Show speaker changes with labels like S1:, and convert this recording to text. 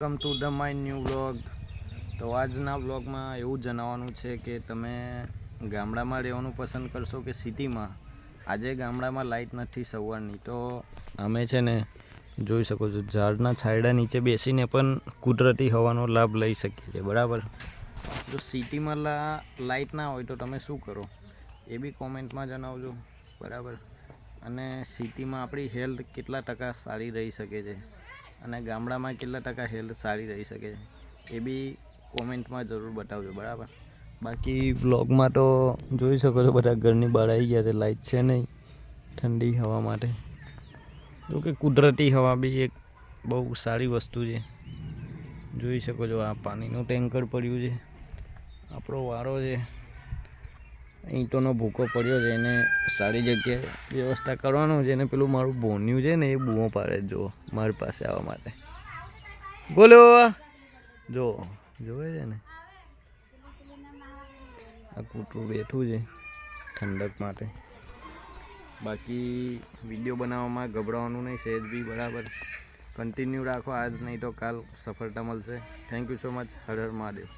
S1: Welcome to the my new vlog. તો આજના વ્લોગમાં એવું જણાવવાનું છે કે તમે ગામડામાં રહેવાનું પસંદ કરશો કે સિટીમાં. આજે ગામડામાં લાઇટ નથી સવારની, તો અમે છે ને જોઈ શકો છો ઝાડના છાંયડા નીચે બેસીને પણ કુદરતી હવાનો લાભ લઈ શકીએ છીએ. બરાબર. જો સિટીમાં લાઇટ ના હોય તો તમે શું કરો એ બી કોમેન્ટમાં જણાવજો. બરાબર. અને સિટીમાં આપણી હેલ્થ કેટલા ટકા સારી રહી શકે છે અને ગામડામાં કેટલા ટકા હેલ્થ સારી રહી શકે છે એ બી કોમેન્ટમાં જરૂર બતાવજો. બરાબર. બાકી બ્લોગમાં તો જોઈ શકો છો બધા ઘરની બહાર આવી ગયા છે, લાઇટ છે નહીં ઠંડી હવા માટે. જો કે કુદરતી હવા બી એક બહુ સારી વસ્તુ છે. જોઈ શકો છો આ પાણીનું ટેન્કર પડ્યું છે, આપણો વારો છે. ઈંટોનો ભૂકો પડ્યો છે, એને સારી જગ્યાએ વ્યવસ્થા કરવાનો છે. અને પેલું મારું ભોન્યું છે ને એ બૂમો પાડે જો મારી પાસે આવવા માટે. બોલો જો જોવે છે ને આ કૂતરું બેઠું છે ઠંડક માટે. બાકી વિડીયો બનાવવામાં ગભરાવાનું નહીં સહેજ બી. બરાબર. કન્ટિન્યુ રાખો, આજ નહીં તો કાલ સફળતા મળશે. Thank you so much. Har Har Mahadev.